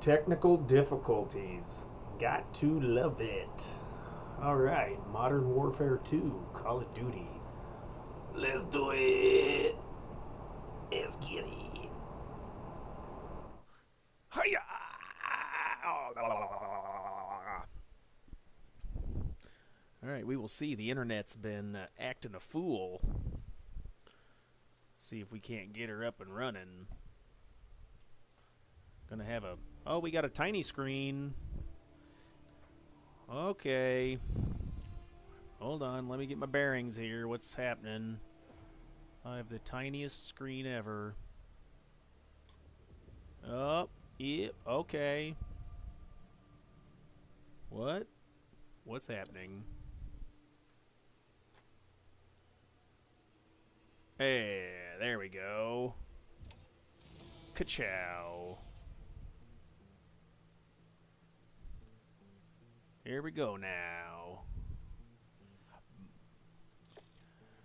Technical difficulties. Got to love it. Alright, Modern Warfare 2, Call of Duty. Let's do it. Let's get it. Hiya! Alright, we will see. The internet's been acting a fool. See if we can't get her up and running. Gonna have a... Oh, we got a tiny screen. Okay. Hold on, let me get my bearings here. What's happening? I have the tiniest screen ever. Oh, yep, okay. What? What's happening? Hey, there we go. Ka-chow. Here we go now.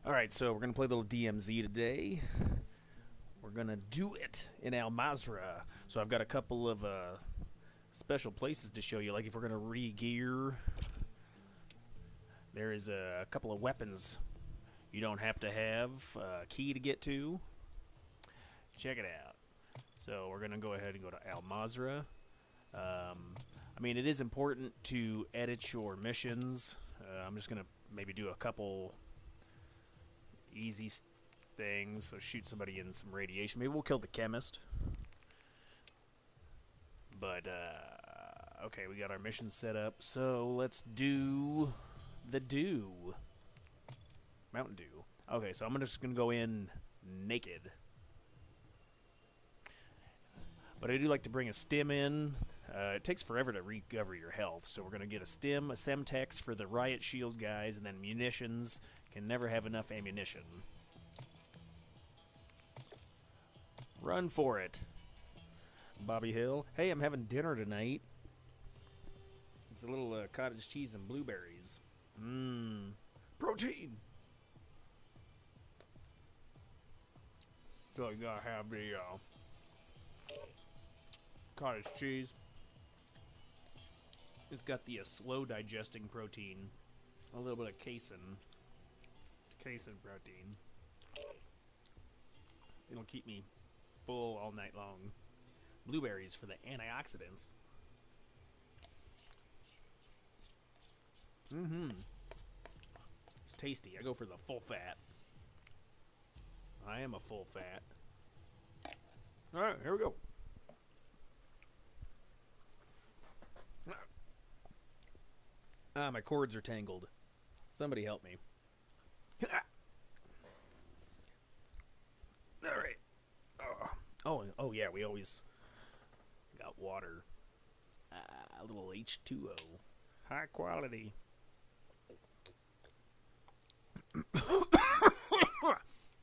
Alright, so we're going to play a little DMZ today. We're going to do it in Al Mazrah. So I've got a couple of special places to show you. Like if we're going to re-gear, there is a couple of weapons you don't have to have a key to get to. Check it out. So we're going to go ahead and go to Al Mazrah. I mean, it is important to edit your missions. I'm just going to maybe do a couple easy things. So shoot somebody in some radiation. Maybe we'll kill the Chemist. But, okay, we got our mission set up. So let's do the Dew. Mountain Dew. Okay, so I'm just going to go in naked. But I do like to bring a stim in. It takes forever to recover your health, so we're going to get a stim, a semtex for the riot shield guys, and then munitions. Can never have enough ammunition. Run for it, Bobby Hill. Hey, I'm having dinner tonight. It's a little cottage cheese and blueberries. Mmm. Protein! So you gotta have the cottage cheese. It's got the slow digesting protein. A little bit of casein protein. It'll keep me full all night long. Blueberries for the antioxidants. It's tasty. I go for the full fat. I am a full fat. Alright, here we go. Ah, my cords are tangled. Somebody help me. Alright. Oh yeah, we always got water. A little H2O. High quality.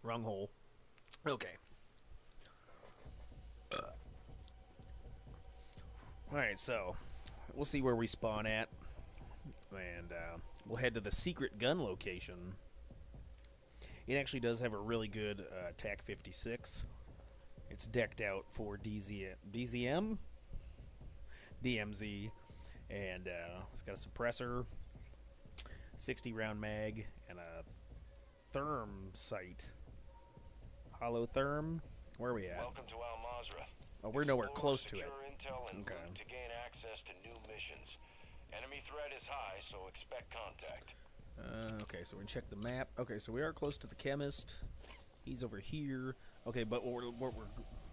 Wrong hole. Okay. Alright, so we'll see where we spawn at. And we'll head to the secret gun location. It actually does have a really good TAC 56. It's decked out for DMZ. And it's got a suppressor, 60 round mag, and a therm sight. Hollow therm? Where are we at? Welcome to Al Mazrah. Oh, we're nowhere close to it. Intel and Okay. to gain access to new missions. Enemy threat is high, so expect contact. Okay, so we're gonna check the map. Okay, so we are close to the Chemist. He's over here. Okay, but where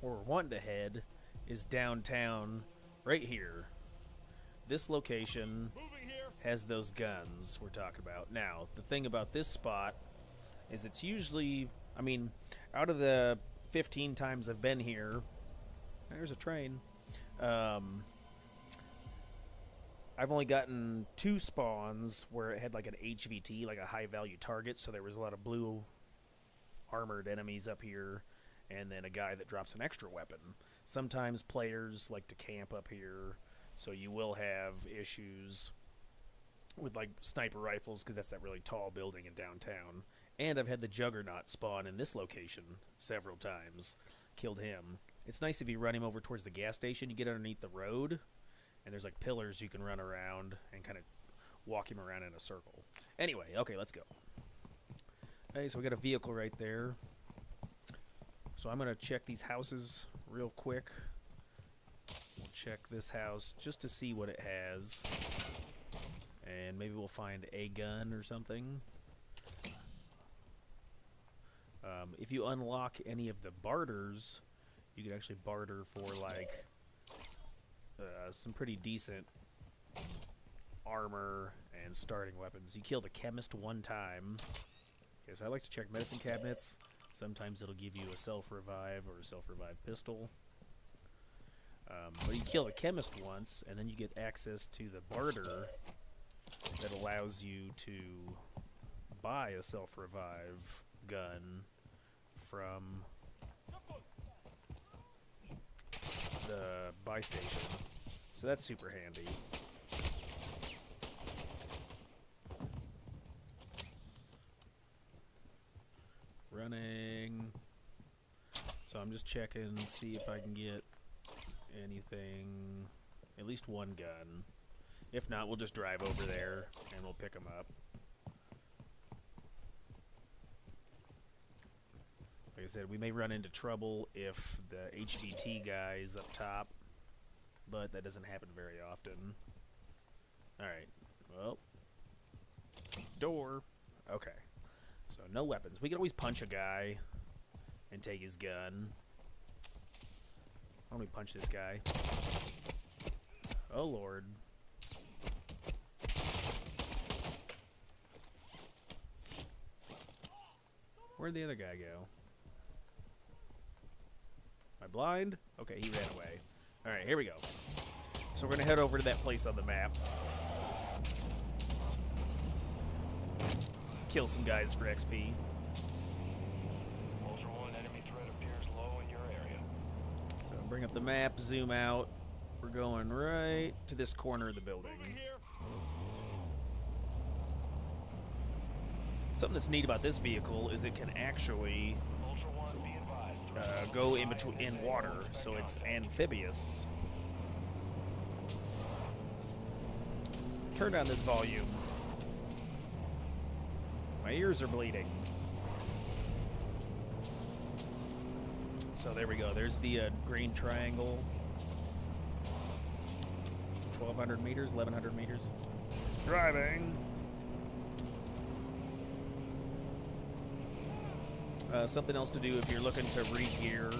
we're wanting to head is downtown, right here. This location has those guns we're talking about. Now, the thing about this spot is it's usually, I mean, out of the 15 times I've been here, there's a train. I've only gotten 2 spawns where it had like an HVT, like a high value target, so there was a lot of blue armored enemies up here, and then a guy that drops an extra weapon. Sometimes players like to camp up here, so you will have issues with like sniper rifles, because that's that really tall building in downtown. And I've had the Juggernaut spawn in this location several times. Killed him. It's nice if you run him over towards the gas station. You get underneath the road, and there's like pillars you can run around and kind of walk him around in a circle. Anyway, okay, let's go. Hey, so we got a vehicle right there. So I'm going to check these houses real quick. We'll check this house just to see what it has. And maybe we'll find a gun or something. If you unlock any of the barters, you can actually barter for like some pretty decent armor and starting weapons. You kill the Chemist one time. Okay, so I like to check medicine cabinets. Sometimes it'll give you a self-revive or a self-revive pistol. But you kill a Chemist once, and then you get access to the barter that allows you to buy a self-revive gun from the buy station. So that's super handy. Running. So I'm just checking, see if I can get anything, at least one gun. If not, we'll just drive over there and we'll pick them up. Like I said, we may run into trouble if the HVT guy is up top, but that doesn't happen very often. Alright, well, door. Okay, so no weapons. We can always punch a guy and take his gun. Why don't we punch this guy? Oh, Lord. Where'd the other guy go? Am I blind? Okay, he ran away. Alright, here we go. So we're going to head over to that place on the map. Kill some guys for XP. Ultra One, enemy threat appears low in your area. So bring up the map, zoom out. We're going right to this corner of the building. Something that's neat about this vehicle is it can actually go in water, so it's amphibious. Turn down this volume. My ears are bleeding. So there we go. There's the green triangle. 1,200 meters, 1,100 meters. Driving. Something else to do if you're looking to re-gear,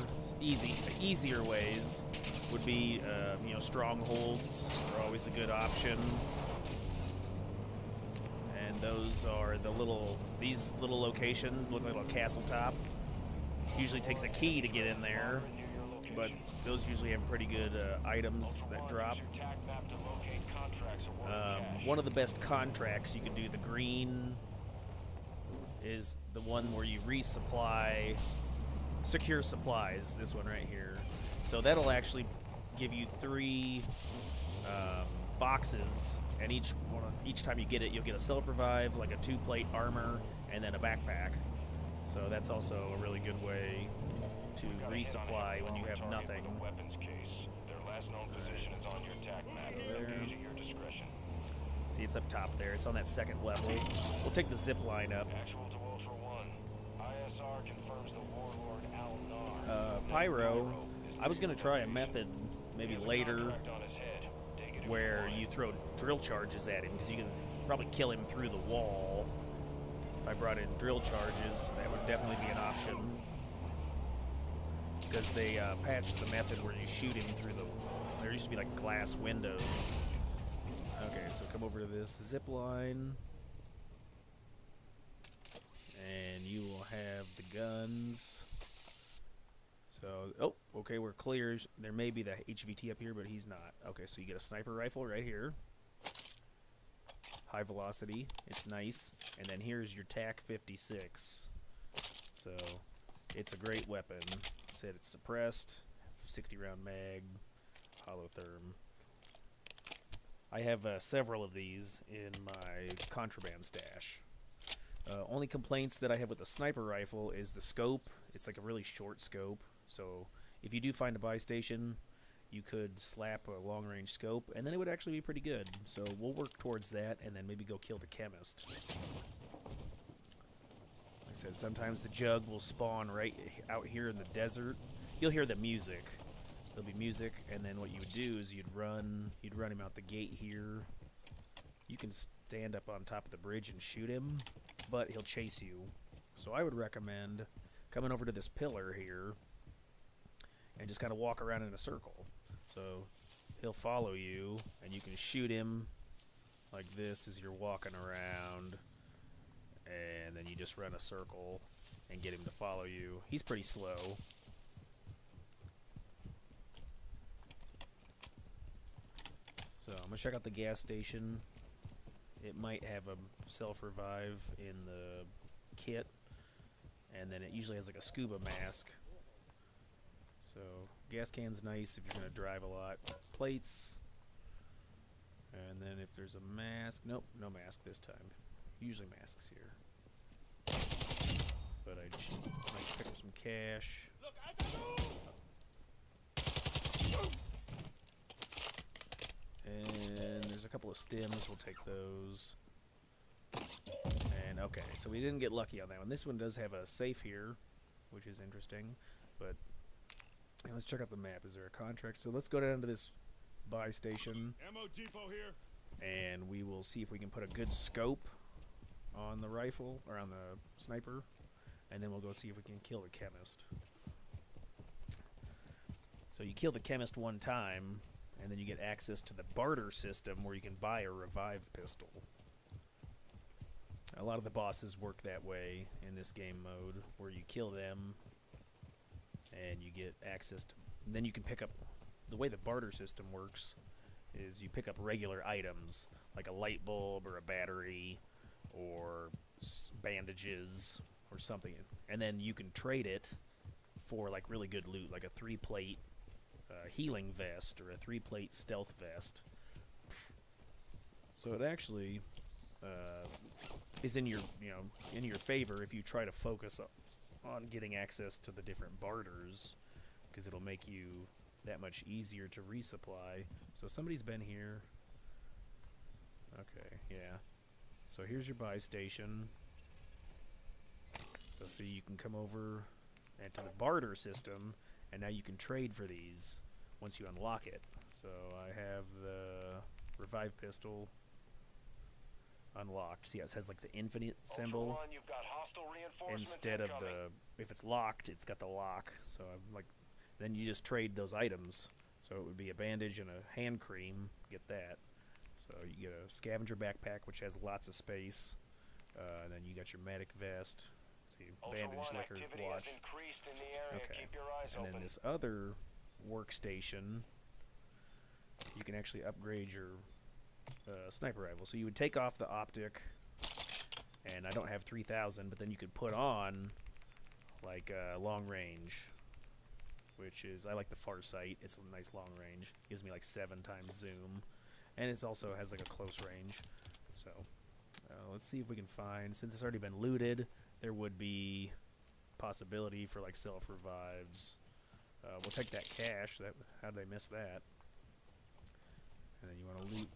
easier ways would be, you know, strongholds are always a good option. And those are these little locations look like a little castle top. Usually takes a key to get in there, but those usually have pretty good items that drop. One of the best contracts you can do, the green, is the one where you resupply, secure supplies, this one right here. So that'll actually give you 3 boxes, and each time you get it, you'll get a self-revive, like a 2-plate armor, and then a backpack. So that's also a really good way to resupply when you have nothing. See, it's up top there. It's on that second level. We'll take the zip line up. Pyro, I was going to try a method maybe later where you throw drill charges at him, because you can probably kill him through the wall. If I brought in drill charges, that would definitely be an option, because they patched the method where you shoot him through there used to be like glass windows. Okay, so come over to this zip line, and you will have the guns. So, oh, okay, we're clear. There may be the HVT up here, but he's not. Okay, so you get a sniper rifle right here. High velocity. It's nice. And then here's your TAC 56. So, it's a great weapon. Said it's suppressed. 60-round mag. Hollow therm. I have several of these in my contraband stash. Only complaints that I have with the sniper rifle is the scope. It's like a really short scope. So if you do find a buy station, you could slap a long-range scope, and then it would actually be pretty good. So we'll work towards that, and then maybe go kill the Chemist. Like I said, sometimes the Jug will spawn right out here in the desert. You'll hear the music. There'll be music, and then what you would do is you'd run him out the gate here. You can stand up on top of the bridge and shoot him, but he'll chase you. So I would recommend coming over to this pillar here and just kind of walk around in a circle. So he'll follow you, and you can shoot him like this as you're walking around, and then you just run a circle and get him to follow you. He's pretty slow. So I'm going to check out the gas station. It might have a self-revive in the kit, and then it usually has like a scuba mask. So gas can's nice if you're going to drive a lot. Plates, and then if there's a mask, nope, no mask this time. Usually masks here. But I might pick up some cash. Look, I got you! And there's a couple of stims, we'll take those. And okay, so we didn't get lucky on that one. This one does have a safe here, which is interesting. But let's check out the map. Is there a contract? So let's go down to this buy station. Ammo depot here. And we will see if we can put a good scope on the rifle, or on the sniper. And then we'll go see if we can kill the Chemist. So you kill the Chemist one time, and then you get access to the barter system where you can buy a revive pistol. A lot of the bosses work that way in this game mode, where you kill them and you get access to... Then you can pick up... The way the barter system works is you pick up regular items, like a light bulb or a battery or bandages or something, and then you can trade it for like really good loot, like a 3-plate healing vest or a 3-plate stealth vest. So it actually is in your in your favor if you try to focus on getting access to the different barters, because it'll make you that much easier to resupply. So somebody's been here. Okay, yeah. So here's your buy station. So see, you can come over and to the barter system, and now you can trade for these once you unlock it. So I have the revive pistol unlocked. See, it has like the infinite symbol. Ultra One, you've got hostile reinforcements Instead of incoming. if it's locked, it's got the lock. So I'm like, then you just trade those items. So it would be a bandage and a hand cream. Get that. So you get a scavenger backpack, which has lots of space. And then you got your medic vest. See, bandage, Ultra One, liquor, activity watch. has increased in the area. Okay. Keep your eyes And open. then this other workstation, you can actually upgrade your sniper rifle. So you would take off the optic, and I don't have 3,000, but then you could put on like long range, which is, I like the far sight. It's a nice long range. Gives me like 7 times zoom, and it also has like a close range. So let's see if we can find, since it's already been looted, there would be possibility for like self revives. We'll take that cash. How'd they miss that? And then you want to loot.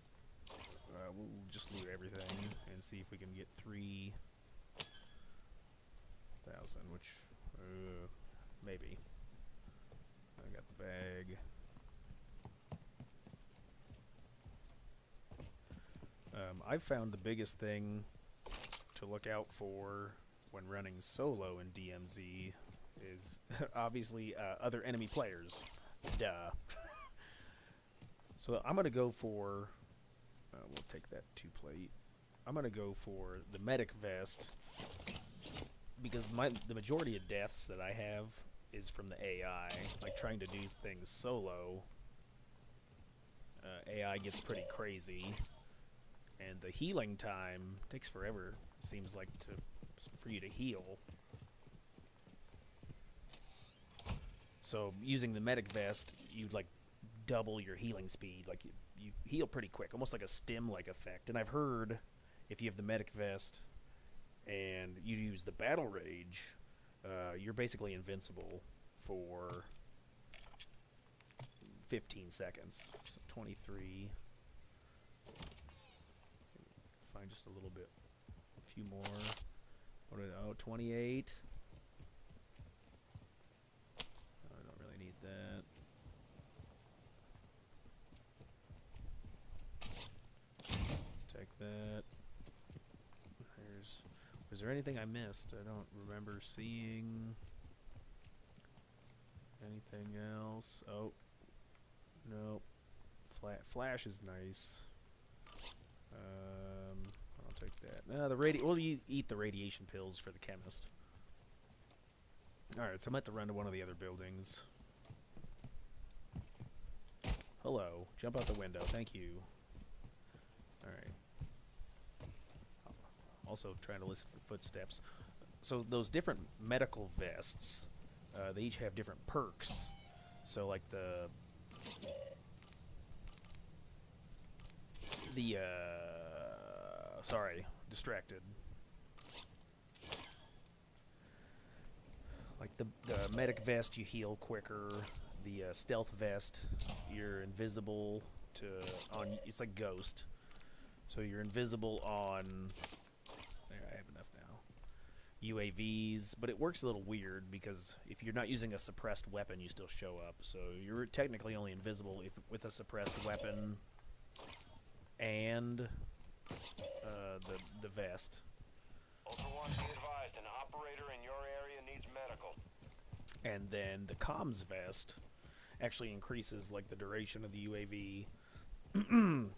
We'll just loot everything and see if we can get 3,000, which maybe. I got the bag. I've found the biggest thing to look out for when running solo in DMZ is obviously other enemy players. Duh. So I'm going to go for... we'll take that 2-plate. I'm going to go for the medic vest, because the majority of deaths that I have is from the AI. Like trying to do things solo, AI gets pretty crazy, and the healing time takes forever, seems like, for you to heal. So using the medic vest, you like double your healing speed. Like you heal pretty quick, almost like a stim-like effect. And I've heard if you have the medic vest and you use the battle rage, you're basically invincible for 15 seconds. So 23. Find just a little bit. A few more. What did, oh, 28. I don't really need that. Take that. Was there anything I missed? I don't remember seeing anything else. Oh, no. Flash is nice. I'll take that. We'll eat the radiation pills for the chemist. Alright, so I'm at to run to one of the other buildings. Hello. Jump out the window. Thank you. Alright. Also trying to listen for footsteps. So those different medical vests, they each have different perks. So like sorry, distracted. Like the medic vest, you heal quicker. The stealth vest, you're invisible it's like Ghost. So you're invisible on, I have enough now, UAVs, but it works a little weird because if you're not using a suppressed weapon, you still show up. So you're technically only invisible with a suppressed weapon and the vest. Ultra One, be advised, an operator in your area needs medical. And then the comms vest actually increases like the duration of the UAV, and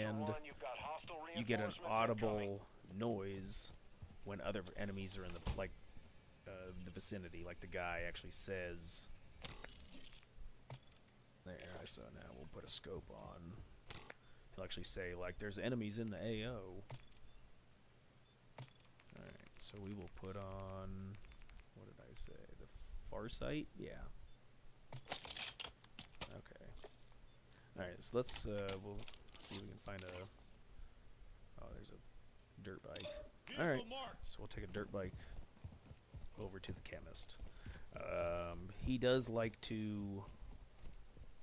Ultra One, you've got hostile you get an reinforcements audible incoming. noise when other enemies are in the vicinity. Like the guy actually says, "There, I saw. Now we'll put a scope on." He'll actually say like, "There's enemies in the AO." All right, so we will put on. What did I say? The Farsight? Yeah. Okay. All right, so let's we'll see if we can find a. Oh, there's a dirt bike. All right, so we'll take a dirt bike over to the chemist. He does like to.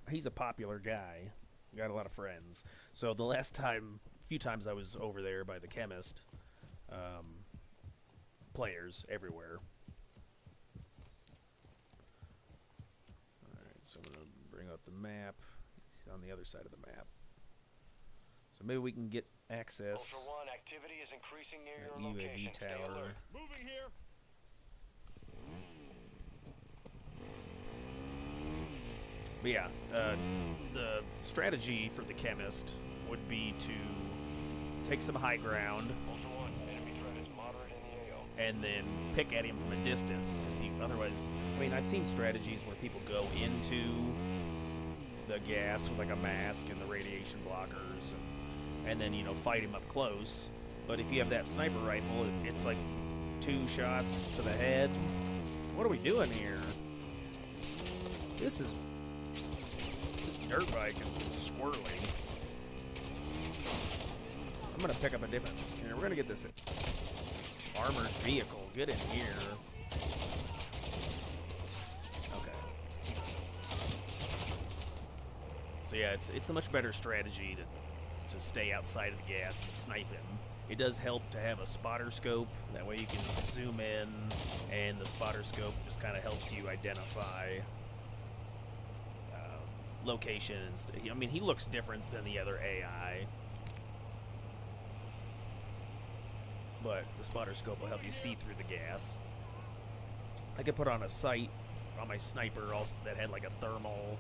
He's a popular guy. Got a lot of friends. So the few times I was over there by the chemist, players everywhere. Alright, so I'm going to bring up the map. He's on the other side of the map. So maybe we can get access. Ultra One, activity is increasing near your UAV location. Stay tower. alert. Moving here. But yeah, the strategy for the chemist would be to take some high ground Ultra One, enemy threat is moderate in the AO. and then pick at him from a distance, because otherwise, I mean, I've seen strategies where people go into the gas with like a mask and the radiation blockers, and then, you know, fight him up close. But if you have that sniper rifle, it's like 2 shots to the head. What are we doing here? This dirt bike is squirrely. I'm gonna pick up a different. Here, we're gonna get this armored vehicle. Get in here. Okay. So yeah, it's a much better strategy to stay outside of the gas and snipe him. It does help to have a spotter scope. That way you can zoom in, and the spotter scope just kind of helps you identify location and I mean, he looks different than the other AI, but the spotter scope will help you see through the gas. I could put on a sight on my sniper also that had like a thermal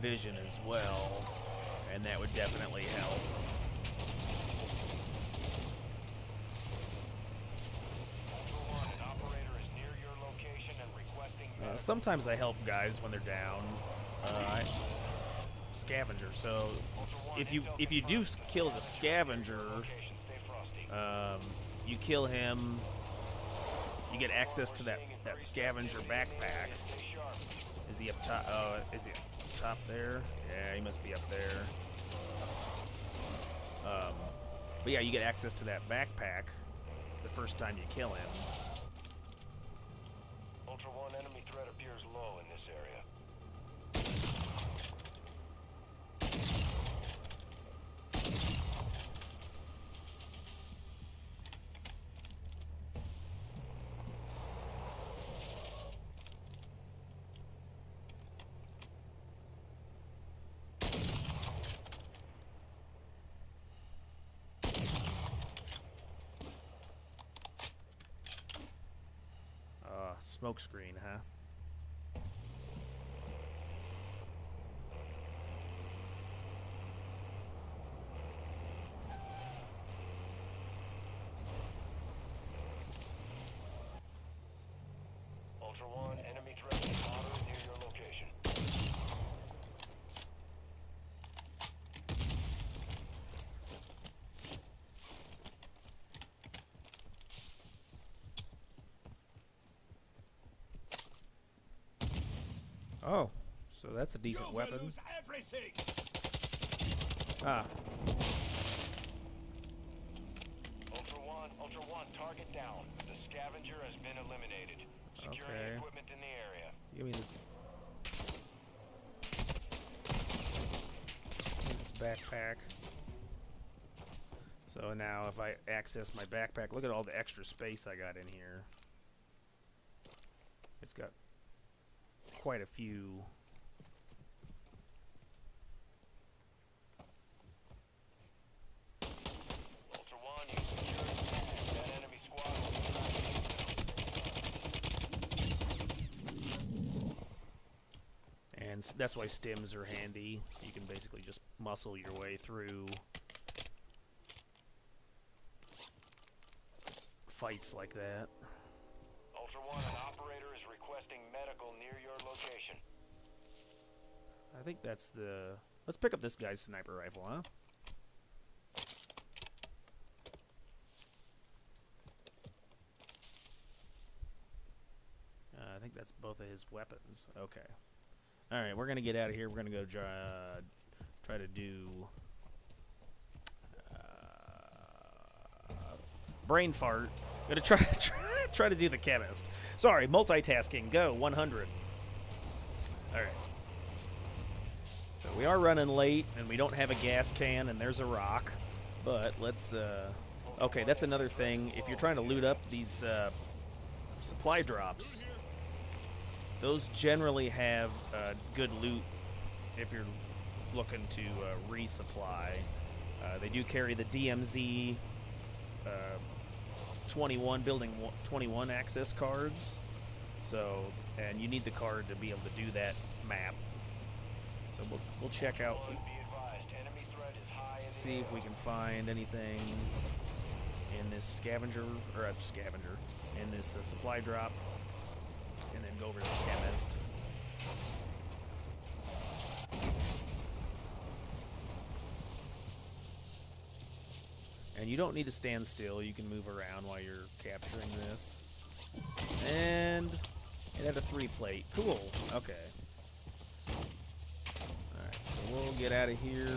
vision as well, and that would definitely help. Ultra One, an operator is near your location and requesting medical. Sometimes I help guys when they're down. Scavenger. So if you do kill the scavenger, Location, stay frosty. you kill him, you get access to that scavenger backpack. Stay sharp. Is he up top? Is he up top there? Yeah, he must be up there. But yeah, you get access to that backpack the first time you kill him. Ultra One, enemy threat appears low in this area. Smoke screen, huh? Ultra One, enemy threat is moderate near your location. Oh, so that's a decent weapon. Ah, Ultra One, target down. The Scavenger has been eliminated. Securing okay. equipment in the area. Give me this. Give me this backpack. So now if I access my backpack, look at all the extra space I got in here. It's got quite a few. Ultra One, you secured that enemy squad will be tracking. And that's why stims are handy. You can basically just muscle your way through fights like that. Ultra One, an operator is requesting medical near your location. I think that's the... Let's pick up this guy's sniper rifle, huh? I think that's both of his weapons. Okay. Alright, we're going to get out of here. We're going to go try to do... brain fart. Gonna try to do the chemist. Sorry, multitasking. Go 100. All right. So we are running late, and we don't have a gas can, and there's a rock. But let's. Okay, that's another thing. If you're trying to loot up these supply drops, those generally have good loot. If you're looking to resupply, they do carry the DMZ. 21 building 21 access cards, so and you need the card to be able to do that map. So we'll check out, see if we can find anything in this scavenger in this supply drop, and then go over to the chemist. And you don't need to stand still. You can move around while you're capturing this. And it had a 3-plate. Cool. Okay. Alright, so we'll get out of here.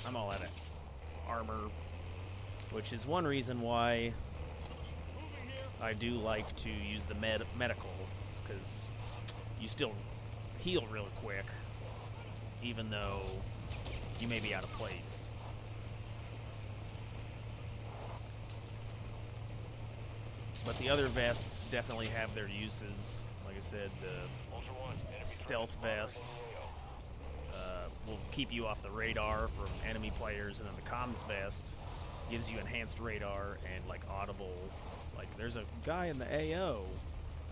I'm all out of armor, which is one reason why I do like to use the medical, because you still heal real quick, even though you may be out of plates. But the other vests definitely have their uses. Like I said, the stealth vest will keep you off the radar from enemy players, and then the comms vest gives you enhanced radar and like audible. Like there's a guy in the AO.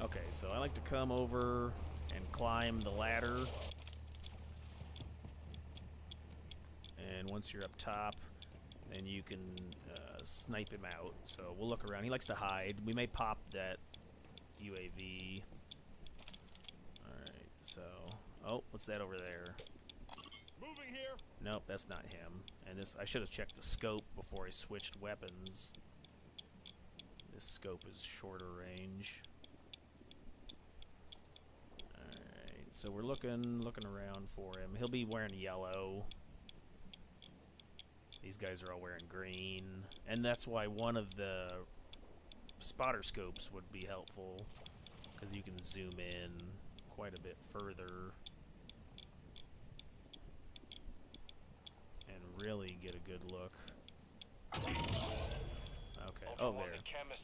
Okay, so I like to come over and climb the ladder. And once you're up top, then you can snipe him out. So we'll look around. He likes to hide. We may pop that UAV. Alright, so... Oh, what's that over there? Moving here. Nope, that's not him. And this, I should have checked the scope before I switched weapons. This scope is shorter range. Alright, so we're looking around for him. He'll be wearing yellow. These guys are all wearing green, and that's why one of the spotter scopes would be helpful, because you can zoom in quite a bit further and really get a good look. Okay. Oh, there.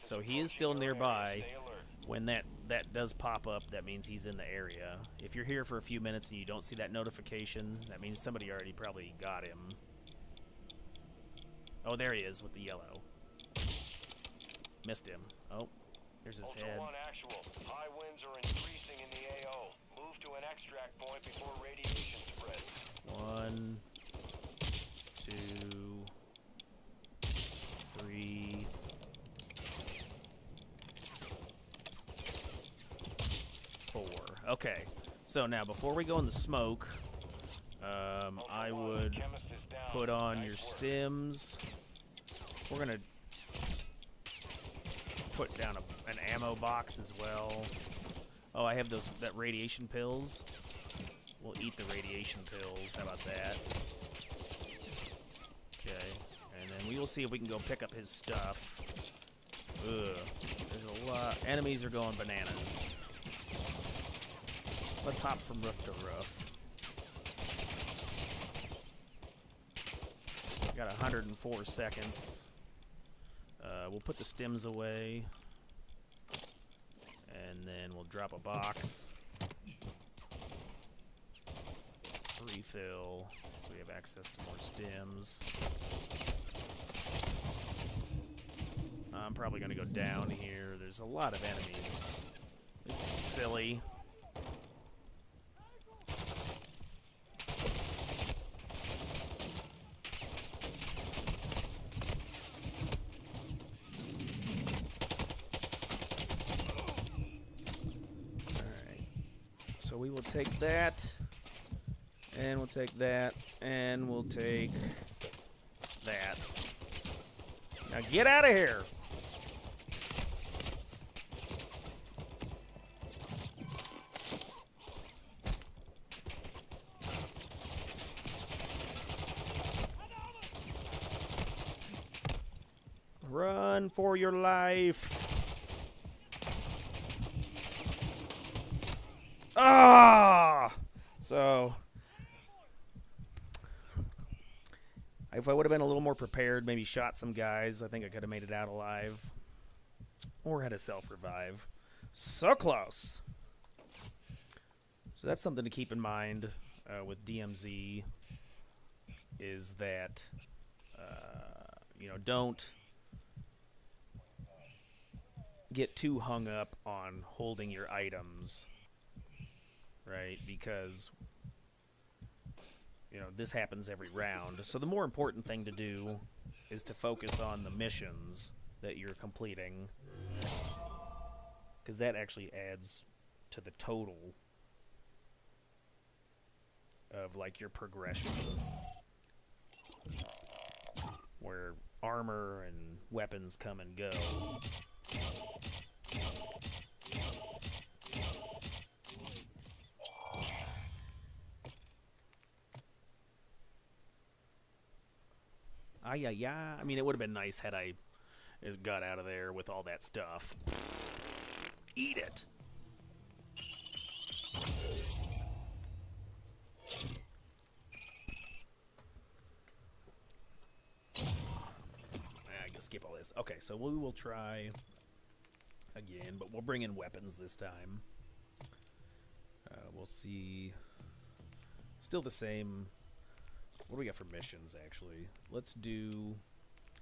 So he is still nearby. When that does pop up, that means he's in the area. If you're here for a few minutes and you don't see that notification, that means somebody already probably got him. Oh, there he is with the yellow. Missed him. Oh, here's his head. Ultra One actual. High winds are increasing in the AO. Move to an extract point before radiation spreads. 1, 2, 3. 4. Okay. So now, before we go in the smoke, I would put on your stims. We're gonna put down an ammo box as well. Oh, I have that radiation pills. We'll eat the radiation pills. How about that? Okay, and then we will see if we can go pick up his stuff. Ugh, there's a lot. Enemies are going bananas. Let's hop from roof to roof. Got 104 seconds. We'll put the stims away. And then we'll drop a box. Refill, so we have access to more stims. I'm probably going to go down here. There's a lot of enemies. This is silly. So we will take that, and we'll take that, and we'll take that. Now get out of here! Run for your life! Ah! So, if I would have been a little more prepared, maybe shot some guys, I think I could have made it out alive. Or had a self-revive. So close! So that's something to keep in mind with DMZ, is that, don't get too hung up on holding your items. Right, because, this happens every round. So the more important thing to do is to focus on the missions that you're completing, because that actually adds to the total of, like, your progression, where armor and weapons come and go. I mean, it would have been nice had I got out of there with all that stuff. Eat it! I can skip all this. Okay, so we will try again, but we'll bring in weapons this time. We'll see. Still the same. What do we got for missions, actually? Let's do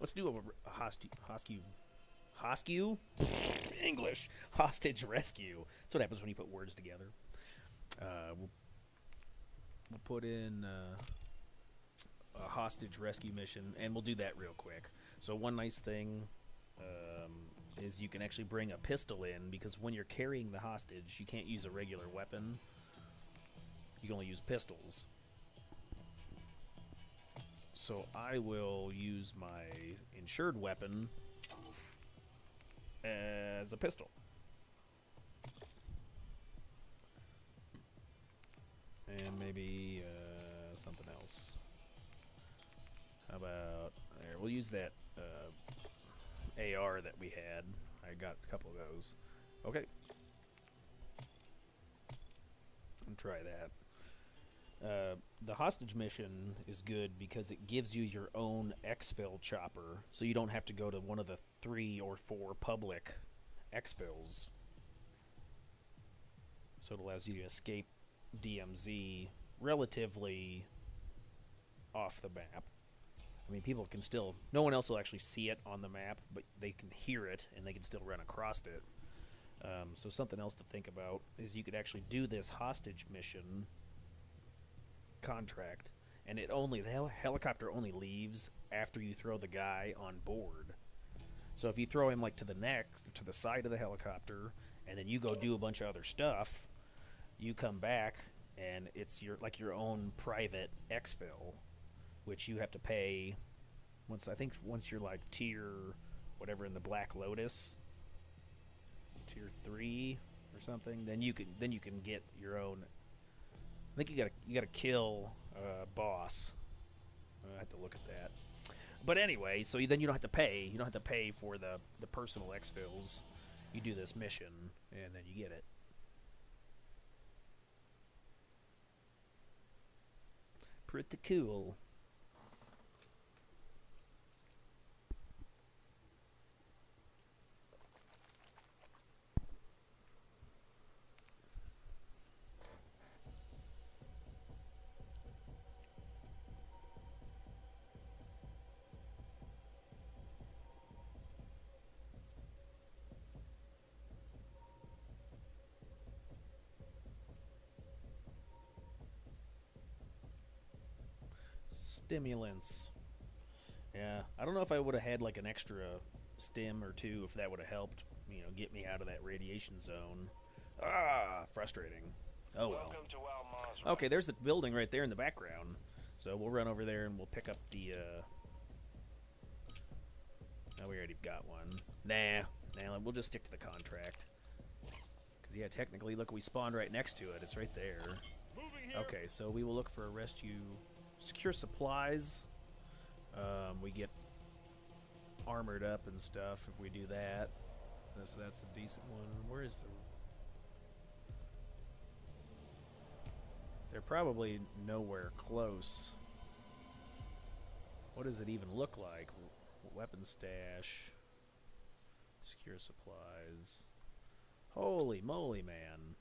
a hostage English hostage rescue. That's what happens when you put words together. We'll put in a hostage rescue mission, and we'll do that real quick. So one nice thing is you can actually bring a pistol in, because when you're carrying the hostage, you can't use a regular weapon. You can only use pistols. So I will use my insured weapon as a pistol. And maybe something else. How about... There, we'll use that AR that we had. I got a couple of those. Okay. And try that. The hostage mission is good because it gives you your own exfil chopper, so you don't have to go to one of the 3 or 4 public exfils. So it allows you to escape DMZ relatively off the map. I mean, people can still... No one else will actually see it on the map, but they can hear it, and they can still run across it. So something else to think about is you could actually do this hostage mission contract, and the helicopter only leaves after you throw the guy on board. So if you throw him like to the side of the helicopter, and then you go do a bunch of other stuff, you come back and it's your own private exfil, which you have to pay once you're like tier whatever in the Black Lotus, tier 3 or something, then you can get your own. I think you gotta kill boss. I have to look at that. But anyway, so then you don't have to pay. You don't have to pay for the personal exfils. You do this mission, and then you get it. Pretty cool. Stimulants. Yeah, I don't know if I would have had like an extra stim or 2 if that would have helped, get me out of that radiation zone. Frustrating. Oh well. Welcome to Al Mazrah. Okay, there's the building right there in the background. So we'll run over there and we'll pick up the Oh, we already got one. Nah, we'll just stick to the contract. Cause yeah, technically, look, we spawned right next to it. It's right there. Moving here. Okay, so we will look for a rescue. Secure supplies. We get armored up and stuff if we do that. So that's a decent one. Where is the... They're probably nowhere close. What does it even look like? Weapon stash. Secure supplies. Holy moly, man.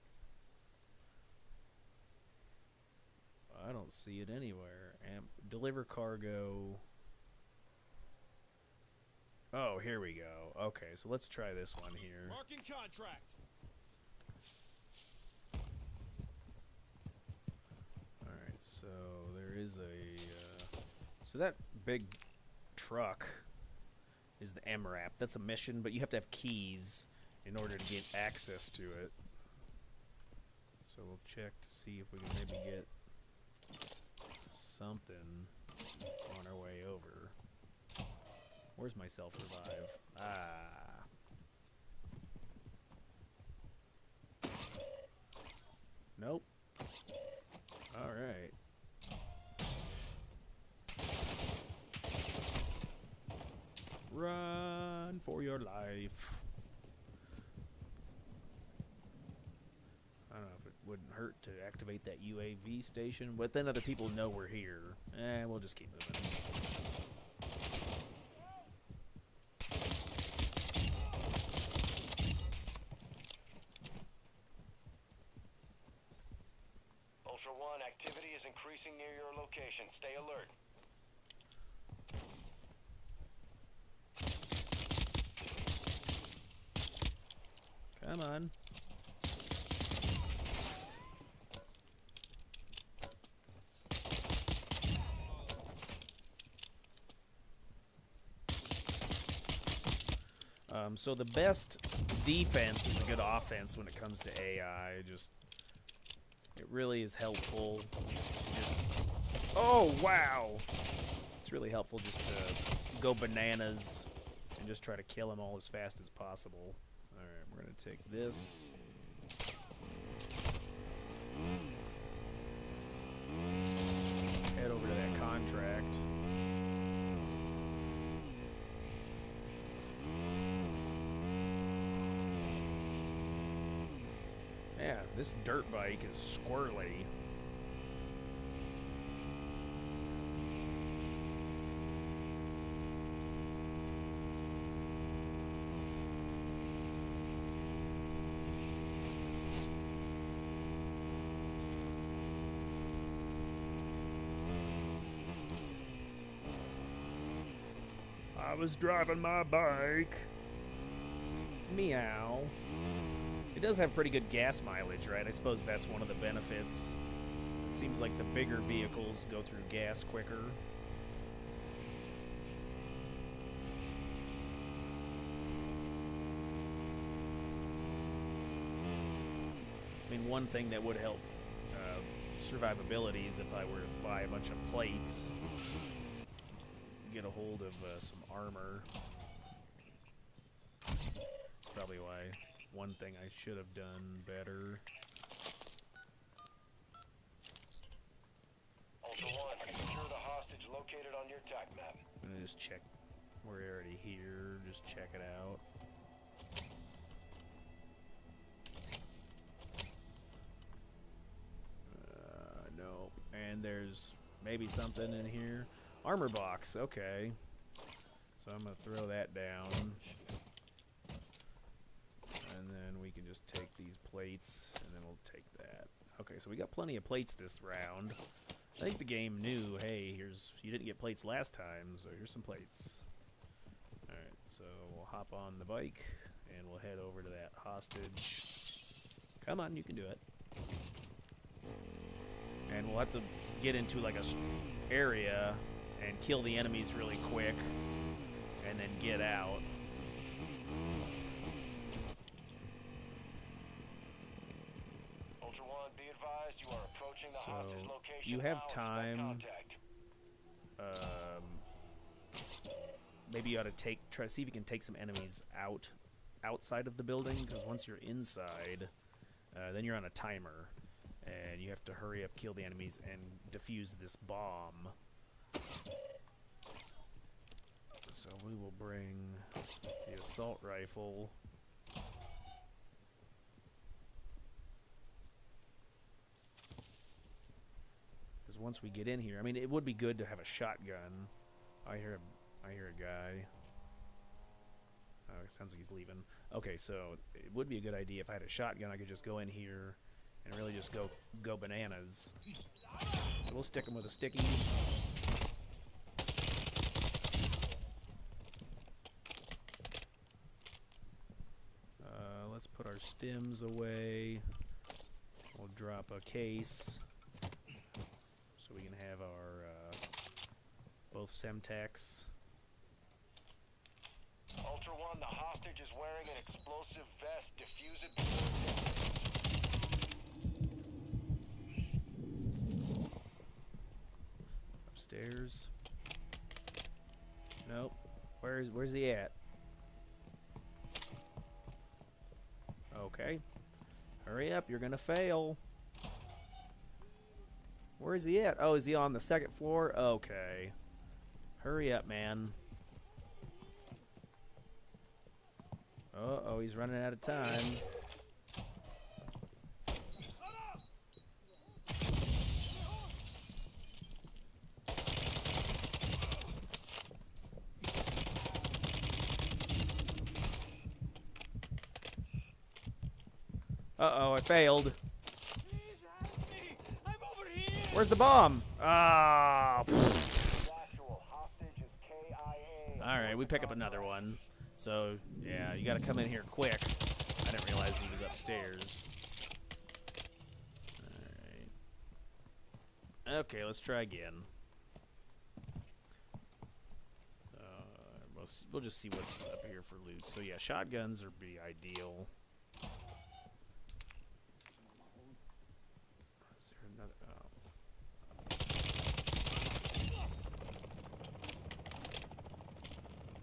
I don't see it anywhere. Deliver cargo. Oh, here we go. Okay, so let's try this one here. Marking contract. Alright, so there is a... so that big truck is the MRAP. That's a mission, but you have to have keys in order to get access to it. So we'll check to see if we can maybe get something on our way over. Where's my self-revive? Nope. Alright. Run for your life. I don't know if it wouldn't hurt to activate that UAV station, but then other people know we're here. We'll just keep moving. Ultra One, activity is increasing near your location. Stay alert. Come on. So the best defense is a good offense when it comes to AI. It really is helpful to just... Oh, wow! It's really helpful just to go bananas and just try to kill them all as fast as possible. Alright, we're going to take this. Head over to that contract. Yeah, this dirt bike is squirrely. I was driving my bike. Meow. It does have pretty good gas mileage, right? I suppose that's one of the benefits. It seems like the bigger vehicles go through gas quicker. I mean, one thing that would help survivability is if I were to buy a bunch of plates, get a hold of some armor. That's probably why one thing I should have done better. Ultra One, secure the hostage located on your TAC map. I'm gonna just check. We're already here. Just check it out. Nope. And there's maybe something in here. Armor box. Okay. So I'm gonna throw that down. And then we can just take these plates, and then we'll take that. Okay, so we got plenty of plates this round. I think the game knew, hey, you didn't get plates last time, so here's some plates. Alright, so we'll hop on the bike, and we'll head over to that hostage. Come on, you can do it. And we'll have to get into like a area and kill the enemies really quick, and then get out. Ultra One, be advised you are approaching the So hostage location. you have now. Expect time. contact. Maybe you ought to try to see if you can take some enemies outside of the building, because once you're inside, then you're on a timer, and you have to hurry up, kill the enemies, and defuse this bomb. So we will bring the assault rifle. Because once we get in here, I mean, it would be good to have a shotgun. I hear a guy. Oh, it sounds like he's leaving. Okay, so it would be a good idea if I had a shotgun. I could just go in here and really just go bananas. So we'll stick him with a sticky. Let's put our stims away. We'll drop a case so we can have our both Semtex. Ultra One, the hostage is wearing an explosive vest. Defuse it. Upstairs. Nope. Where's he at? Okay. Hurry up, you're gonna fail. Where is he at? Oh, is he on the second floor? Okay. Hurry up, man. Uh-oh, he's running out of time. Uh-oh, I failed. Where's the bomb? Ah. Alright, we pick up another one. So, yeah, you gotta come in here quick. I didn't realize he was upstairs. Alright. Okay, let's try again. We'll just see what's up here for loot. So, yeah, shotguns would be ideal. Is there another? Oh.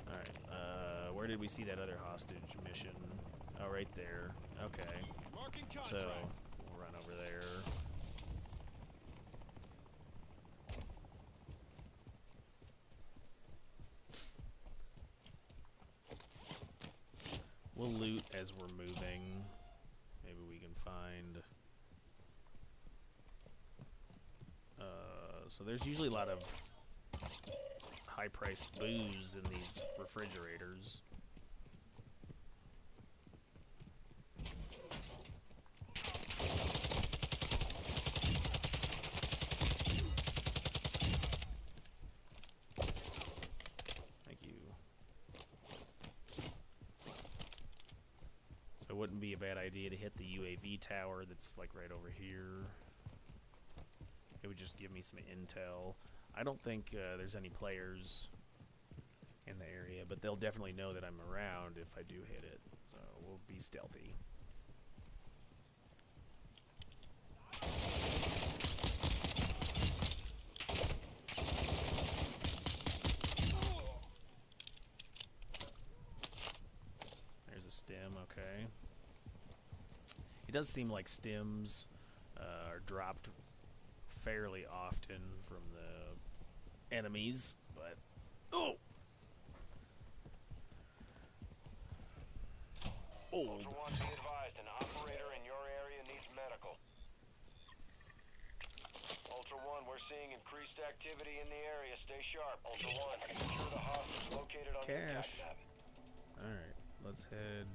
Alright, where did we see that other hostage mission? Oh, right there. Okay. So, we'll run over there. We'll loot as we're moving. maybe we can find... so there's usually a lot of high-priced booze in these refrigerators. Thank you. So it wouldn't be a bad idea to hit the UAV tower that's like right over here. It would just give me some intel. I don't think there's any players in the area, but they'll definitely know that I'm around if I do hit it. So we'll be stealthy. There's a stim, okay. It does seem like stims are dropped fairly often from the enemies, but oh, old. Ultra One, be advised, an operator in your area needs medical. Ultra One, we're seeing increased activity in the area. Stay sharp. Ultra One, secure the hostage located on your Cash. attack map. All right, let's head.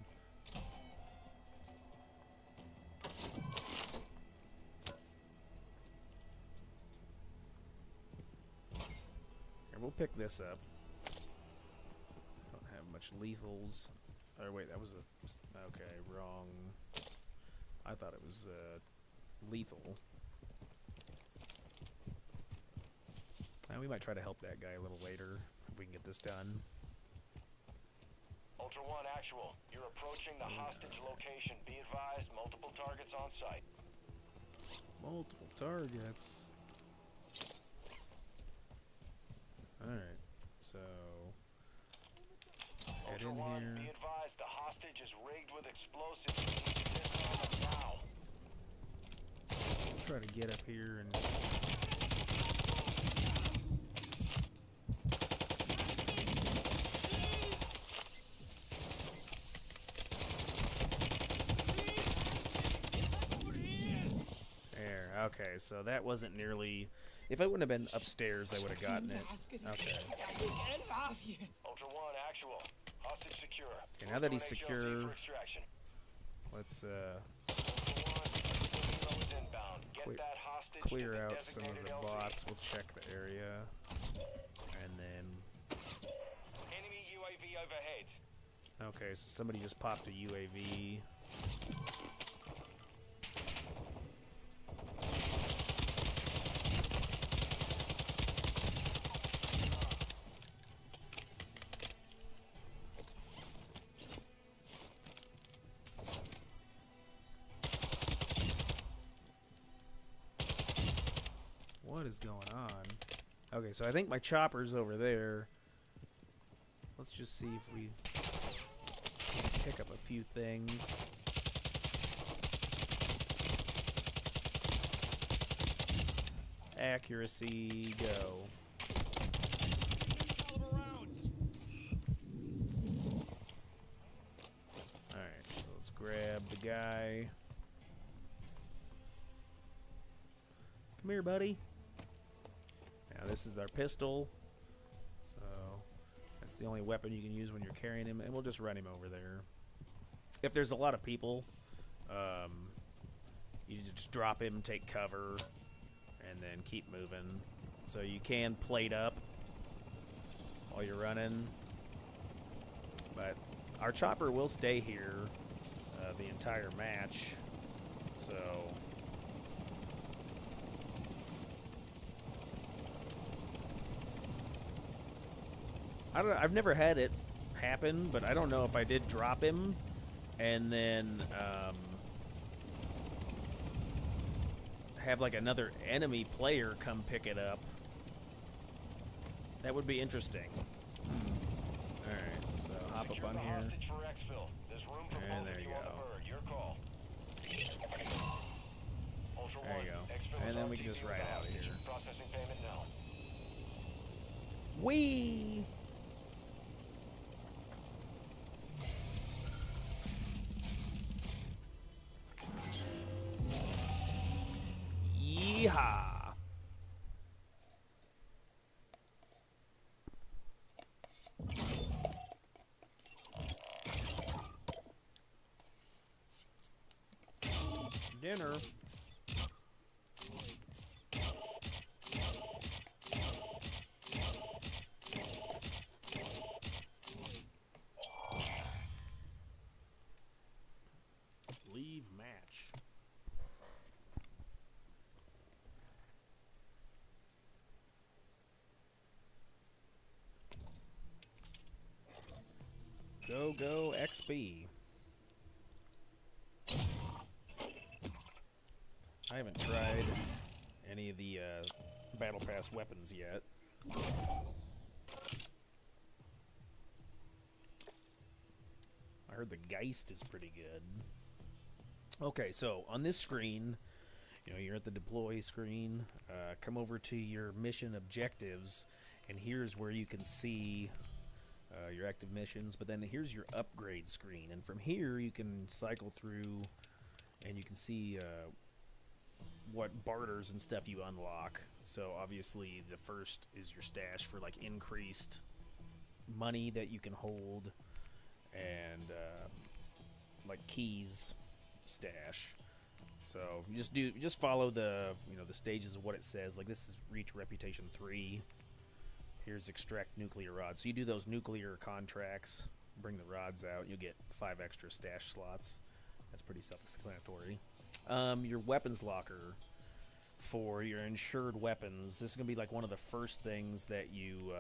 We'll pick this up. Don't have much lethals. Oh wait, that was a... Okay, wrong. I thought it was lethal. And we might try to help that guy a little later if we can get this done. Ultra One, actual. You're approaching the hostage location. Be advised, multiple targets on site. Multiple targets. Alright, so head Ultra in One, here. be advised, the hostage is rigged with explosives. You need to disarm them now. Try to get up here and there. Okay, so that wasn't nearly. If I wouldn't have been upstairs, I would have gotten it. Okay. Ultra One, actual. Hostage secure. Okay, now that he's HLZ secure, for extraction. let's Ultra One, Kilo is inbound. Get Clear- that hostage clear to the out some of designated the LZ. bots. We'll check the area, and then Enemy UAV overhead. okay. So somebody just popped a UAV. What is going on? Okay, so I think my chopper's over there. Let's just see if we pick up a few things. Accuracy, go. Alright, so let's grab the guy. Come here, buddy. Now this is our pistol, so that's the only weapon you can use when you're carrying him, and we'll just run him over there. If there's a lot of people, you just drop him, take cover, and then keep moving. So you can plate up while you're running, but our chopper will stay here the entire match, so... I don't know, I've never had it happen, but I don't know if I did drop him and then have like another enemy player come pick it up. That would be interesting. Alright, so hop Secure up on the here. hostage for exfil. There's room for And both there of you you on go. the bird. Your call. Ultra There One, you go. exfil And is then on we can TV just with ride the out hostage. here. Processing payment now. Whee! dinner. Leave match. Go XP. I haven't tried any of the Battle Pass weapons yet. I heard the Geist is pretty good. Okay, so on this screen, you know, you're at the deploy screen. Come over to your mission objectives, and here's where you can see your active missions. But then here's your upgrade screen, and from here you can cycle through, and you can see what barters and stuff you unlock. So obviously the first is your stash for like increased money that you can hold, and like keys stash. So you just follow the the stages of what it says. Like this is reach reputation 3. Here's extract nuclear rods. So you do those nuclear contracts, bring the rods out, you'll get 5 extra stash slots. That's pretty self-explanatory. Your weapons locker for your insured weapons. This is going to be like one of the first things that you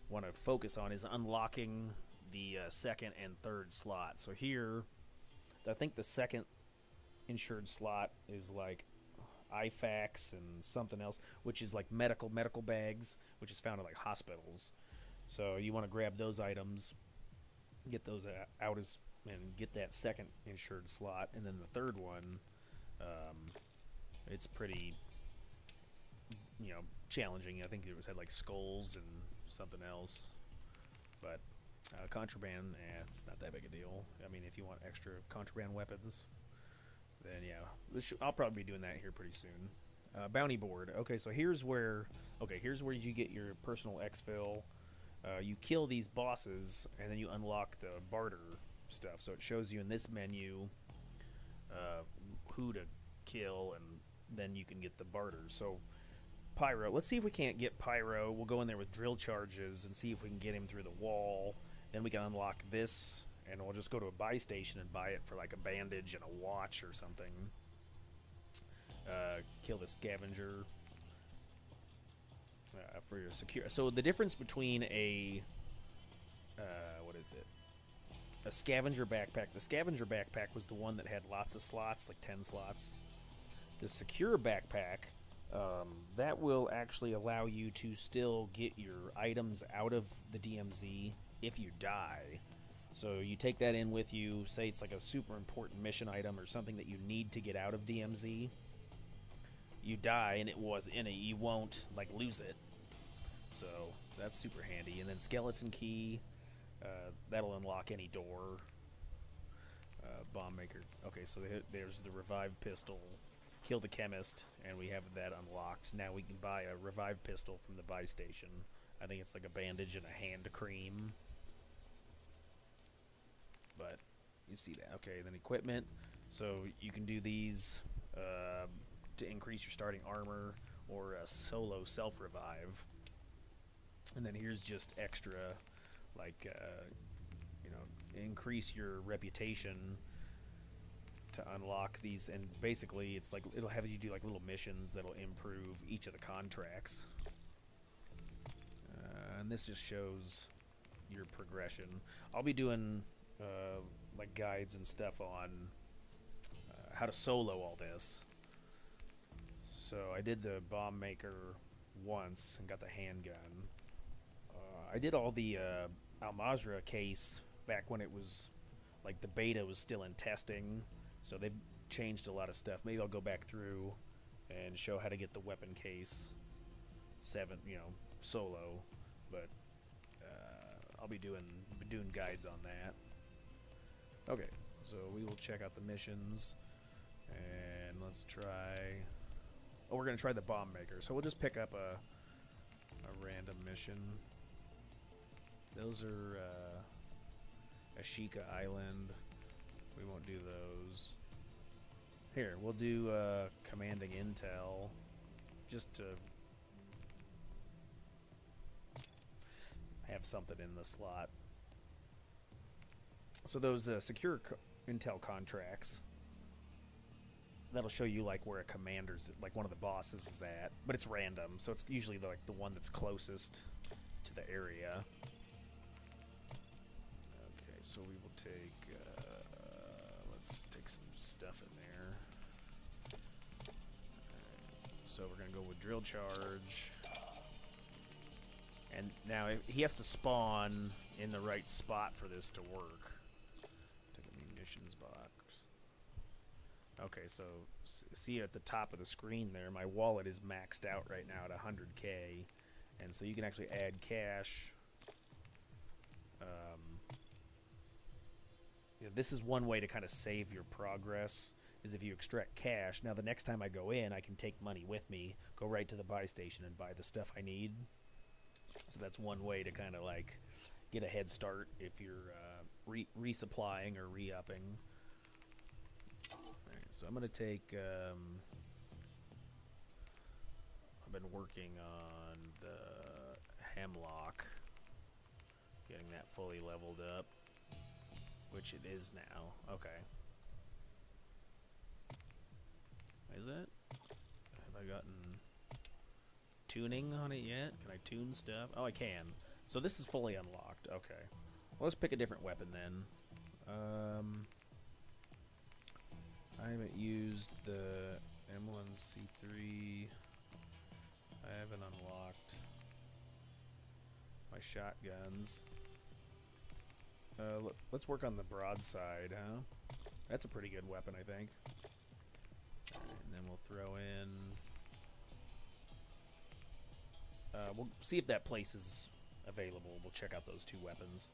want to focus on is unlocking the second and third slot. So here, I think the second insured slot is like IFACs and something else, which is like medical bags, which is found in like hospitals. So you want to grab those items, get those out and get that second insured slot. And then the third one, it's pretty challenging. I think it had like skulls and something else, but contraband, it's not that big a deal. I mean, if you want extra contraband weapons, then yeah, I'll probably be doing that here pretty soon. Bounty board. Okay, so here's where you get your personal exfil. You kill these bosses, and then you unlock the barter stuff. So it shows you in this menu who to kill, and then you can get the barter. So Pyro, let's see if we can't get Pyro. We'll go in there with drill charges and see if we can get him through the wall. Then we can unlock this, and we'll just go to a buy station and buy it for like a bandage and a watch or something. Kill the Scavenger for your secure. So the difference between a a Scavenger backpack. The Scavenger backpack was the one that had lots of slots, like 10 slots. The secure backpack, that will actually allow you to still get your items out of the DMZ if you die. So you take that in with you, say it's like a super important mission item or something that you need to get out of DMZ. You die and it was in it, you won't like lose it. So that's super handy. And then skeleton key, that'll unlock any door. Bomb maker. Okay, so there's the revived pistol. Kill the chemist, and we have that unlocked. Now we can buy a revived pistol from the buy station. I think it's like a bandage and a hand cream. But you see that. Okay, then equipment. So you can do these to increase your starting armor or a solo self-revive. And then here's just extra, like, increase your reputation to unlock these. And basically it's like it'll have you do like little missions that'll improve each of the contracts. And this just shows your progression. I'll be doing like guides and stuff on how to solo all this. So I did the bomb maker once and got the handgun. I did all the Al-Mazrah case back when it was like the beta was still in testing, so they've changed a lot of stuff. Maybe I'll go back through and show how to get the weapon case 7, solo, but I'll be doing guides on that. Okay, so we will check out the missions, and let's try. Oh, we're gonna try the bomb maker. So we'll just pick up a random mission. Those are Ashika Island. We won't do those. Here, we'll do commanding intel, just to have something in the slot. So those secure intel contracts, that'll show you like where a commander's, like one of the bosses is at, but it's random, so it's usually the, like the one that's closest to the area. Okay, so we will take, let's take some stuff in there. So we're going to go with drill charge. And now he has to spawn in the right spot for this to work. Take a munitions box. Okay, so see at the top of the screen there, my wallet is maxed out right now at 100K. And so you can actually add cash. Yeah, this is one way to kind of save your progress, is if you extract cash. Now the next time I go in, I can take money with me, go right to the buy station and buy the stuff I need. So that's one way to kind of like get a head start if you're resupplying or re-upping. Alright, so I'm going to take... I've been working on the Hemlock, getting that fully leveled up, which it is now. Okay. Is it? Have I gotten tuning on it yet? Can I tune stuff? Oh, I can. So this is fully unlocked. Okay. Well, let's pick a different weapon then. I haven't used the M1C3. I haven't unlocked my shotguns. Let's work on the broadside, huh? That's a pretty good weapon, I think. Alright, and then we'll throw in... we'll see if that place is available. We'll check out those two weapons.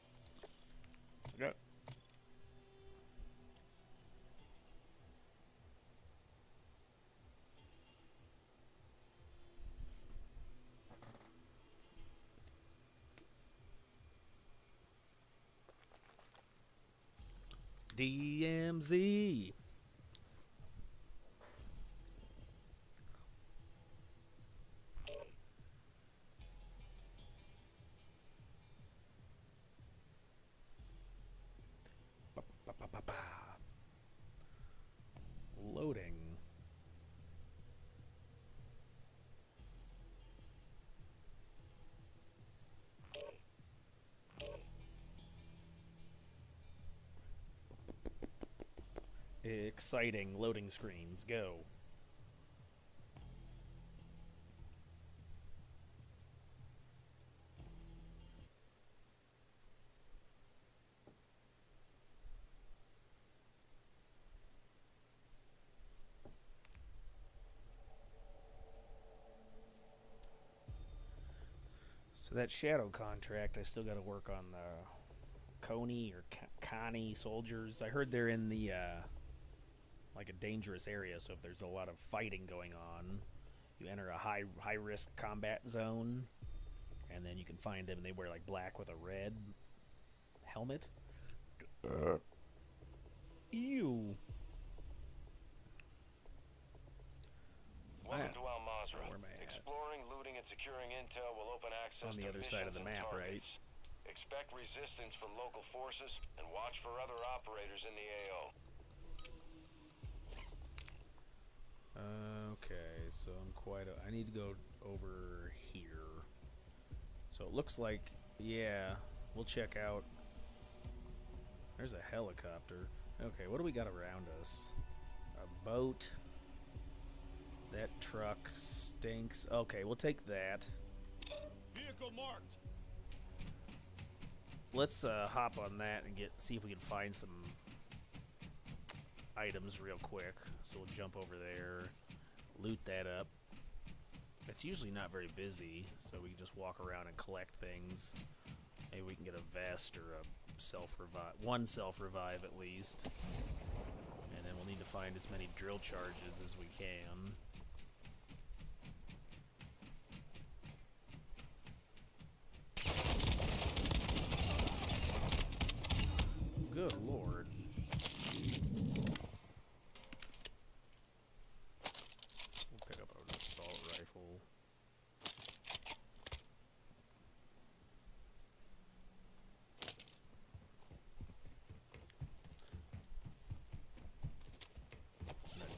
Okay. DMZ. Loading. Exciting loading screens. Go. So that shadow contract, I still got to work on the Coney or Connie soldiers. I heard they're in the like a dangerous area, so if there's a lot of fighting going on, you enter a high risk combat zone, and then you can find them, and they wear like black with a red helmet. Ew. Welcome to Al Mazrah. Where am I at? Exploring, looting, and securing intel will open access On the to other side of the missions and map, right? targets. Expect resistance from local forces and watch for other operators in the AO. Okay, so I need to go over here. So it looks like, yeah, we'll check out. There's a helicopter. Okay, what do we got around us? A boat. That truck stinks. Okay, we'll take that. Vehicle marked. Let's hop on that and see if we can find some items real quick. So we'll jump over there, loot that up. It's usually not very busy, so we can just walk around and collect things. Maybe we can get a vest or a one self-revive at least. And then we'll need to find as many drill charges as we can. Good lord.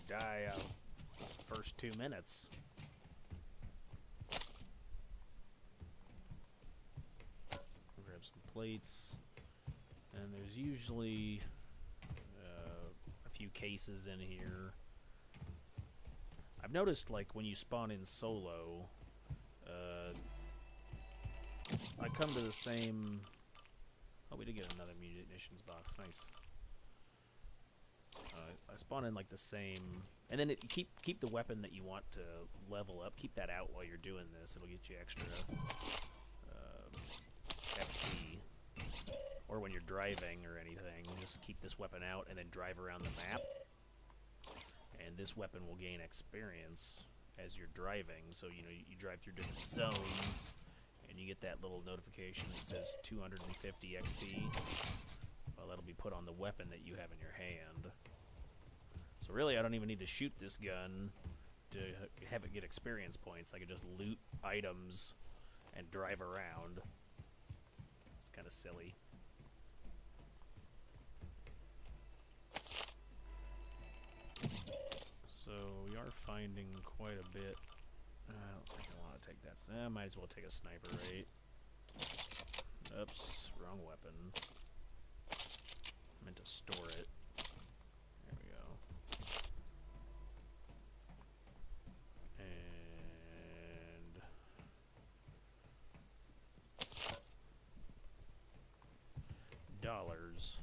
die out first 2 minutes. Grab some plates. And there's usually a few cases in here. I've noticed, like, when you spawn in solo, I come to the same... Oh, we did get another munitions box. Nice. I spawn in, like, the same... And then keep the weapon that you want to level up. Keep that out while you're doing this. It'll get you extra XP. Or when you're driving or anything, just keep this weapon out and then drive around the map. And this weapon will gain experience as you're driving. So, you know, you drive through different zones, and you get that little notification that says 250 XP. Well, that'll be put on the weapon that you have in your hand. So really, I don't even need to shoot this gun to have it get experience points. I can just loot items and drive around. It's kind of silly. So we are finding quite a bit. I don't think I want to take that. I might as well take a sniper, right? Oops, wrong weapon. I meant to store it. There we go. And dollars.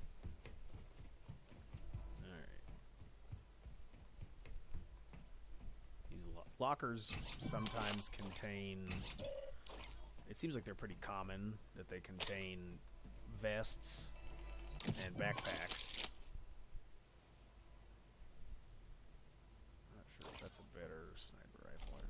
Lockers sometimes contain... It seems like they're pretty common, that they contain vests and backpacks. Not sure if that's a better sniper rifle or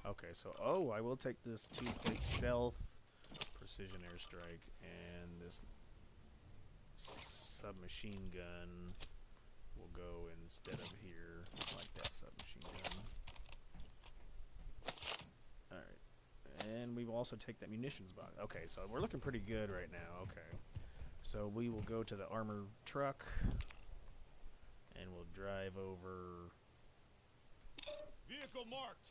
not. Okay, so... Oh, I will take this 2-plate stealth, precision airstrike, and this... submachine gun will go instead of here. I like that submachine gun. Alright. And we will also take that munitions box. Okay, so we're looking pretty good right now. Okay. So we will go to the armored truck. And we'll drive over... Vehicle marked.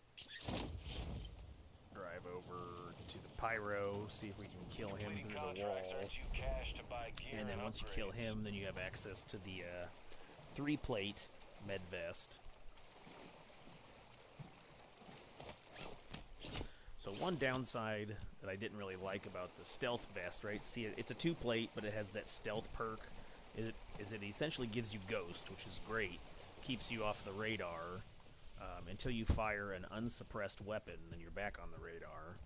Drive over to the pyro, see if we can kill him through the wall. And then once you kill him, then you have access to the 3-plate med vest. So one downside that I didn't really like about the stealth vest, right? See, it's a 2-plate, but it has that stealth perk. It essentially gives you ghost, which is great. Keeps you off the radar. Until you fire an unsuppressed weapon, then you're back on the radar.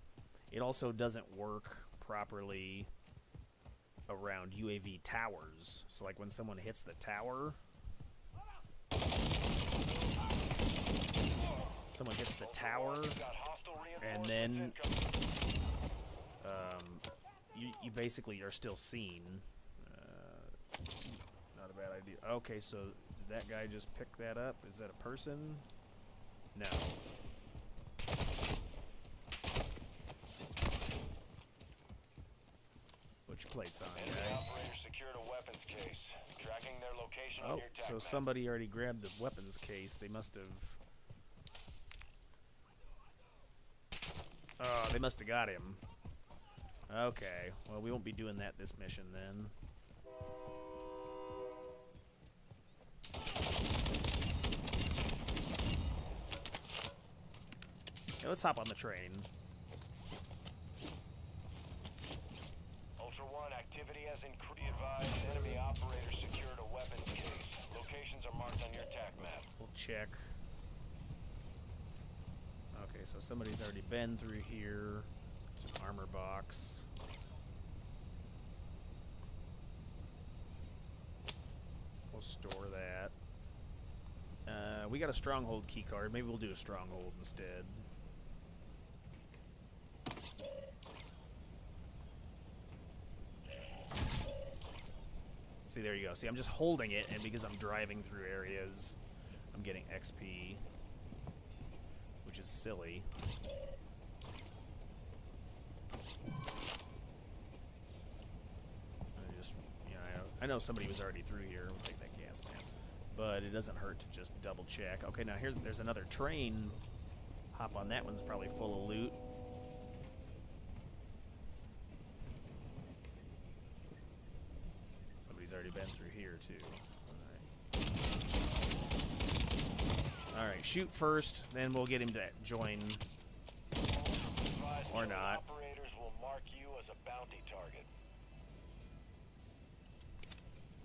It also doesn't work properly around UAV towers. So like when someone hits the tower, and then you basically are still seen. Not a bad idea. Okay, so did that guy just pick that up? Is that a person? No. Which plate's on, right? Oh, so somebody already grabbed the weapons case. They must have... Oh, they must have got him. Okay. Well, we won't be doing that this mission then. Let's hop on the train. Ultra One, activity has increased. Advised, enemy operators secured a weapons case. Locations are marked on your TAC map. We'll check. Okay, so somebody's already been through here. There's an armor box. We'll store that. We got a stronghold key card. Maybe we'll do a stronghold instead. See, there you go. See, I'm just holding it, and because I'm driving through areas, I'm getting XP, which is silly. know somebody was already through here. We'll take that gas mask. But it doesn't hurt to just double check. Okay, now there's another train. Hop on that one's probably full of loot. Somebody's already been through here too. Alright, shoot first, then we'll get him to join. Or not. Operators will mark you as a bounty target.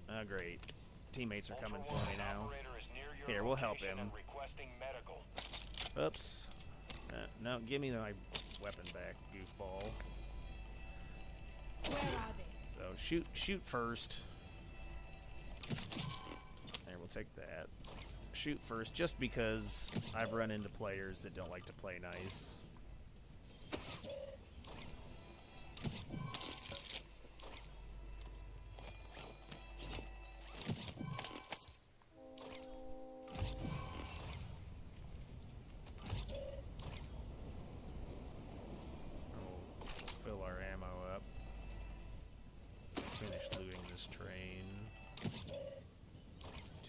Oh, great. Teammates are coming for me now. Operator is near your Here, we'll help location him. and requesting medical. Oops. No, give me my weapon back, goofball. Where are they? So shoot first. There, we'll take that. Shoot first, just because I've run into players that don't like to play nice. Fill our ammo up. Finish looting this train.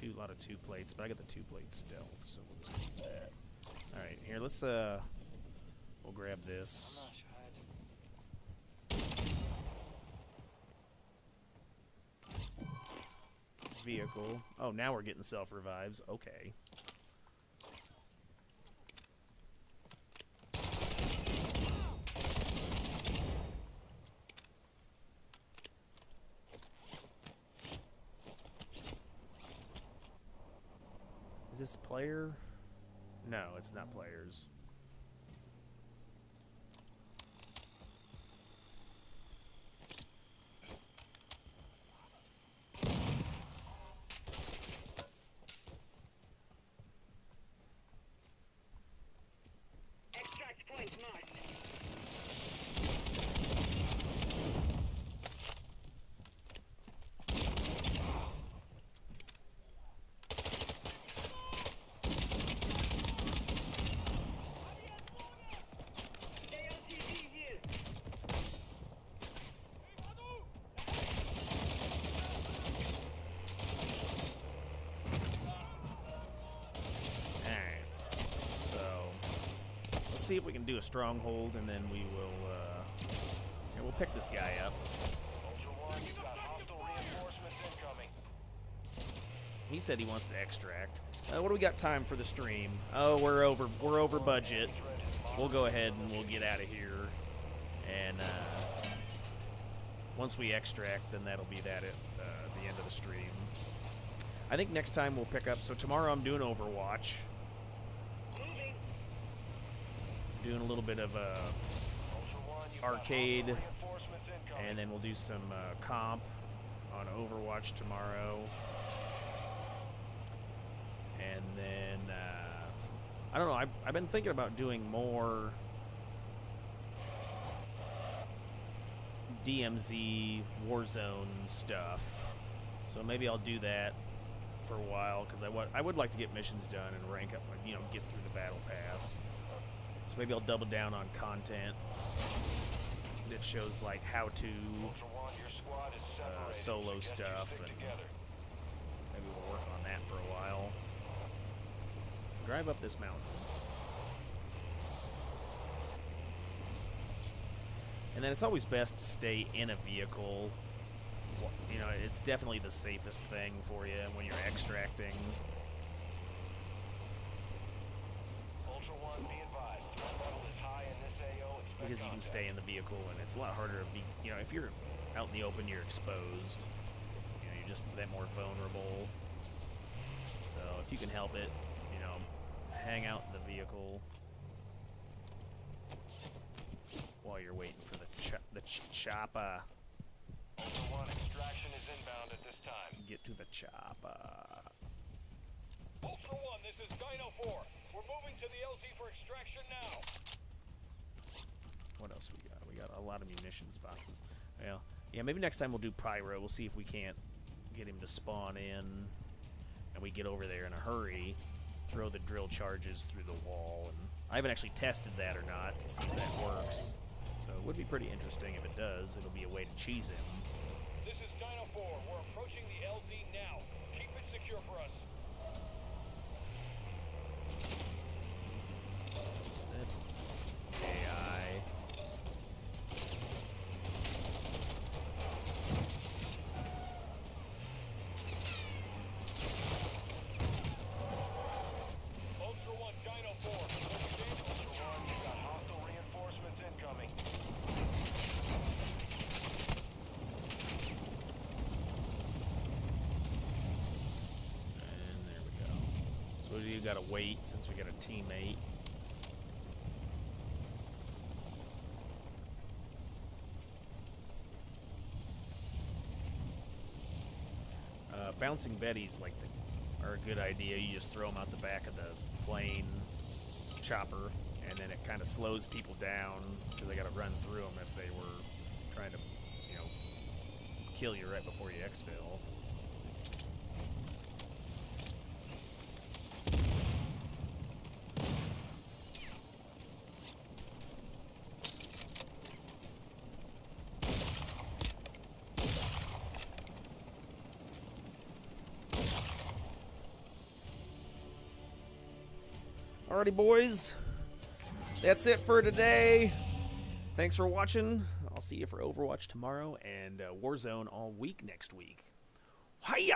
A lot of 2 plates, but I got the 2 plate stealth, so we'll just keep that. All right, here let's we'll grab this. Vehicle. Oh, now we're getting self revives. Okay. Is this player? No, it's not players. Extract point marked. See if we can do a stronghold, and then we will. We'll pick this guy up. Ultra One, you've got hostile reinforcements incoming. He said he wants to extract. What do we got time for the stream? Oh, we're over budget. We'll go ahead and we'll get out of here. And once we extract, then that'll be that at the end of the stream. I think next time we'll pick up. So tomorrow I'm doing Overwatch. Doing a little bit of arcade, and then we'll do some comp on Overwatch tomorrow. And then, I don't know, I've been thinking about doing more DMZ Warzone stuff. So maybe I'll do that for a while, because I would like to get missions done and rank up, get through the battle pass. So maybe I'll double down on content that shows like how to solo stuff, and maybe we'll work on that for a while. Drive up this mountain. And then it's always best to stay in a vehicle. It's definitely the safest thing for you when you're extracting. Because you can stay in the vehicle, and it's a lot harder to be, if you're out in the open, you're exposed. You're just that more vulnerable. So if you can help it, hang out in the vehicle while you're waiting for the chopper. Ultra One, extraction is inbound at this time. Get to the chopper. Ultra One, this is Dino 4. We're moving to the LZ for extraction now. What else we got? We got a lot of munitions boxes. Well, yeah, maybe next time we'll do Pyro. We'll see if we can't get him to spawn in, and we get over there in a hurry, throw the drill charges through the wall. And I haven't actually tested that or not, see if that works. So it would be pretty interesting if it does. It'll be a way to cheese him. This is Dino 4. We're approaching the LZ now. Keep it secure for us. That's AI. Ultra 1, Dino 4. Understand? Ultra One, you got hostile reinforcements incoming. And there we go. So you gotta wait since we got a teammate. Bouncing Betties are a good idea. You just throw them out the back of the plane chopper, and then it kind of slows people down because they got to run through them if they were trying to, kill you right before you exfil. Alrighty, boys. That's it for today. Thanks for watching. I'll see you for Overwatch tomorrow and Warzone all week next week. Hiya!